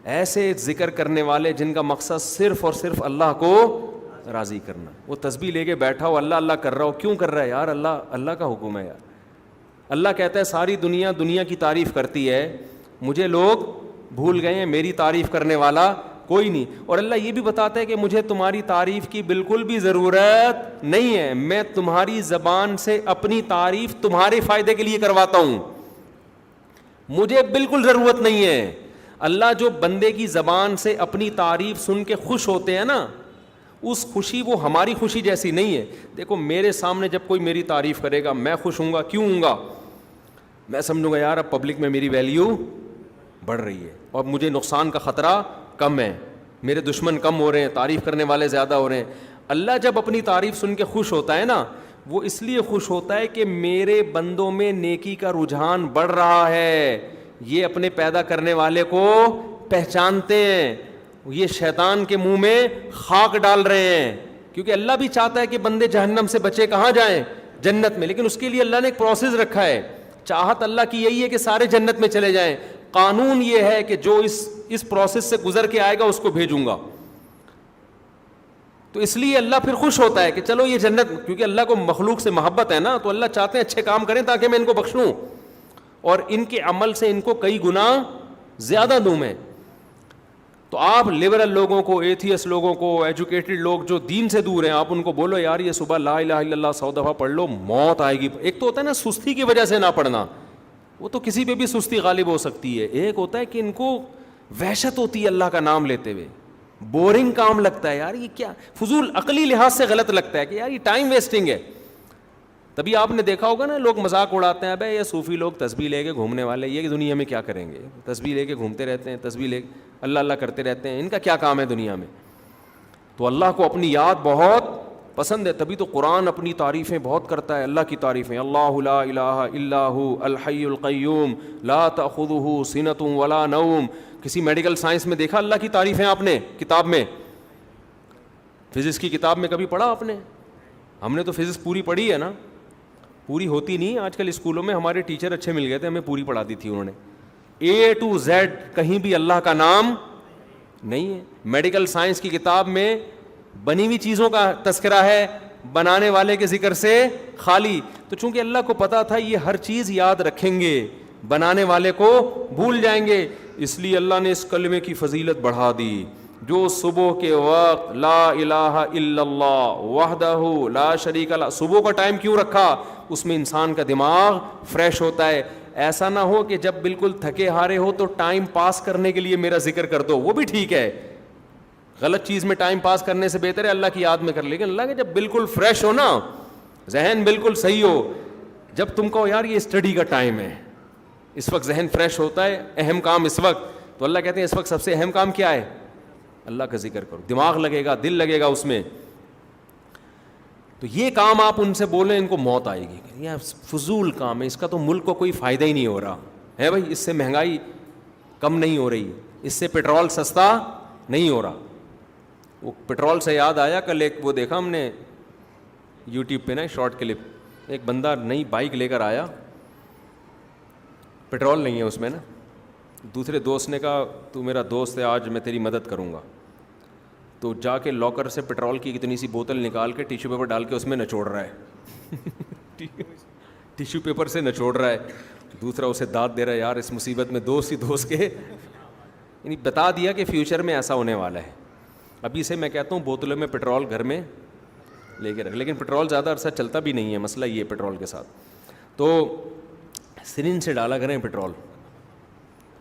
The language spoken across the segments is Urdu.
ایسے ذکر کرنے والے جن کا مقصد صرف اور صرف اللہ کو راضی کرنا. وہ تسبیح لے کے بیٹھا ہو, اللہ اللہ کر رہا ہو, کیوں کر رہا ہے یار؟ اللہ کا حکم ہے یار. اللہ کہتا ہے ساری دنیا کی تعریف کرتی ہے, مجھے لوگ بھول گئے ہیں, میری تعریف کرنے والا کوئی نہیں. اور اللہ یہ بھی بتاتا ہے کہ مجھے تمہاری تعریف کی بالکل بھی ضرورت نہیں ہے, میں تمہاری زبان سے اپنی تعریف تمہارے فائدے کے لیے کرواتا ہوں, مجھے بالکل ضرورت نہیں ہے. اللہ جو بندے کی زبان سے اپنی تعریف سن کے خوش ہوتے ہیں نا, اس خوشی وہ ہماری خوشی جیسی نہیں ہے. دیکھو میرے سامنے جب کوئی میری تعریف کرے گا میں خوش ہوں گا. کیوں ہوں گا؟ میں سمجھوں گا یار اب پبلک میں میری ویلیو بڑھ رہی ہے اور مجھے نقصان کا خطرہ کم ہے, میرے دشمن کم ہو رہے ہیں, تعریف کرنے والے زیادہ ہو رہے ہیں. اللہ جب اپنی تعریف سن کے خوش ہوتا ہے نا, وہ اس لیے خوش ہوتا ہے کہ میرے بندوں میں نیکی کا رجحان بڑھ رہا ہے, یہ اپنے پیدا کرنے والے کو پہچانتے ہیں, یہ شیطان کے منہ میں خاک ڈال رہے ہیں. کیونکہ اللہ بھی چاہتا ہے کہ بندے جہنم سے بچے کہاں جائیں؟ جنت میں. لیکن اس کے لیے اللہ نے ایک پروسیس رکھا ہے. چاہت اللہ کی یہی ہے کہ سارے جنت میں چلے جائیں, قانون یہ ہے کہ جو اس پروسیس سے گزر کے آئے گا اس کو بھیجوں گا. تو اس لیے اللہ پھر خوش ہوتا ہے کہ چلو یہ جنت, کیونکہ اللہ کو مخلوق سے محبت ہے نا, تو اللہ چاہتے ہیں اچھے کام کریں تاکہ میں ان کو بخشوں اور ان کے عمل سے ان کو کئی گنا زیادہ دوں میں. تو آپ لبرل لوگوں کو, ایتھیس لوگوں کو, ایجوکیٹڈ لوگ جو دین سے دور ہیں, آپ ان کو بولو یار یہ صبح لا الہ الا اللہ 100 دفعہ پڑھ لو, موت آئے گی. ایک تو ہوتا ہے نا سستی کی وجہ سے نہ پڑھنا, وہ تو کسی پہ بھی سستی غالب ہو سکتی ہے. ایک ہوتا ہے کہ ان کو وحشت ہوتی ہے اللہ کا نام لیتے ہوئے, بورنگ کام لگتا ہے یار, یہ کیا فضول, عقلی لحاظ سے غلط لگتا ہے کہ یار یہ ٹائم ویسٹنگ ہے. تبھی آپ نے دیکھا ہوگا نا لوگ مذاق اڑاتے ہیں, بھائی یہ صوفی لوگ تسبیح لے کے گھومنے والے, یہ دنیا میں کیا کریں گے؟ تسبیح لے کے گھومتے رہتے ہیں, تسبیح لے اللہ اللہ کرتے رہتے ہیں, ان کا کیا کام ہے دنیا میں؟ تو اللہ کو اپنی یاد بہت پسند ہے, تبھی تو قرآن اپنی تعریفیں بہت کرتا ہے. اللہ کی تعریفیں, اللہ لا الہ الا هو الحی القیوم لا تأخذہ سنۃ ولا نوم. کسی میڈیکل سائنس میں دیکھا اللہ کی تعریفیں آپ نے کتاب میں؟ فزکس کی کتاب میں کبھی پڑھا آپ نے؟ ہم نے تو فزکس پوری پڑھی ہے نا, پوری ہوتی نہیں آج کل اسکولوں میں. ہمارے ٹیچر اچھے مل گئے تھے, ہمیں پوری پڑھا دی تھی انہوں نے. A to Z کہیں بھی اللہ کا نام نہیں ہے. میڈیکل سائنس کی کتاب میں بنی ہوئی چیزوں کا تذکرہ ہے, بنانے والے کے ذکر سے خالی. تو چونکہ اللہ کو پتا تھا یہ ہر چیز یاد رکھیں گے, بنانے والے کو بھول جائیں گے, اس لیے اللہ نے اس کلمے کی فضیلت بڑھا دی. جو صبح کے وقت لا الہ الا اللہ وحدہ لا شریک لہ, صبح کا ٹائم کیوں رکھا؟ اس میں انسان کا دماغ فریش ہوتا ہے. ایسا نہ ہو کہ جب بالکل تھکے ہارے ہو تو ٹائم پاس کرنے کے لیے میرا ذکر کر دو, وہ بھی ٹھیک ہے, غلط چیز میں ٹائم پاس کرنے سے بہتر ہے اللہ کی یاد میں کر. لیکن اللہ کے جب بالکل فریش ہو نا, ذہن بالکل صحیح ہو, جب تم کو یار یہ اسٹڈی کا ٹائم ہے, اس وقت ذہن فریش ہوتا ہے, اہم کام اس وقت, تو اللہ کہتے ہیں اس وقت سب سے اہم کام کیا ہے؟ اللہ کا ذکر کرو. دماغ لگے گا, دل لگے گا اس میں. تو یہ کام آپ ان سے بولیں, ان کو موت آئے گی, یہ فضول کام ہے, اس کا تو ملک کو کوئی فائدہ ہی نہیں ہو رہا ہے. بھائی اس سے مہنگائی کم نہیں ہو رہی, اس سے پیٹرول سستا نہیں ہو رہا. وہ پیٹرول سے یاد آیا, کل ایک وہ دیکھا ہم نے یوٹیوب پہ نا شارٹ کلپ, ایک بندہ نئی بائک لے کر آیا, پیٹرول نہیں ہے اس میں نا. دوسرے دوست نے کہا تو میرا دوست ہے, آج میں تیری مدد کروں گا. تو جا کے لاکر سے پیٹرول کی اتنی سی بوتل نکال کے ٹیشو پیپر ڈال کے اس میں نچوڑ رہا ہے ٹیشو پیپر سے نچوڑ رہا ہے. دوسرا اسے داد دے رہا ہے, یار اس مصیبت میں دوست ہی دوست کے, یعنی بتا دیا کہ فیوچر میں ایسا ہونے والا ہے. ابھی سے میں کہتا ہوں بوتلوں میں پیٹرول گھر میں لے کے رکھ, لیکن پیٹرول زیادہ عرصہ چلتا بھی نہیں ہے, مسئلہ یہ ہے پیٹرول کے ساتھ. تو سرنج سے ڈالا کریں پیٹرول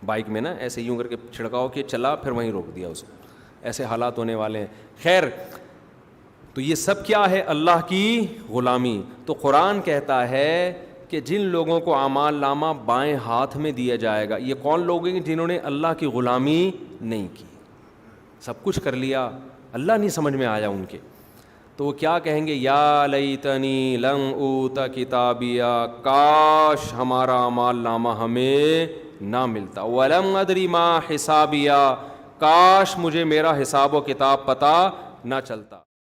بائک میں نا, ایسے یوں کر کے چھڑکاؤ کہ چلا, پھر وہیں روک دیا اس کو, ایسے حالات ہونے والے ہیں. خیر, تو یہ سب کیا ہے؟ اللہ کی غلامی. تو قرآن کہتا ہے کہ جن لوگوں کو اعمال نامہ بائیں ہاتھ میں دیا جائے گا, یہ کون لوگ ہیں جنہوں نے اللہ کی غلامی نہیں کی, سب کچھ کر لیا, اللہ نہیں سمجھ میں آیا ان کے. تو وہ کیا کہیں گے؟ یا لیتنی لم اوت کتابیہ, کاش ہمارا اعمال نامہ ہمیں نہ ملتا. ولم ادری ما حسابیہ, کاش مجھے میرا حساب و کتاب پتہ نہ چلتا.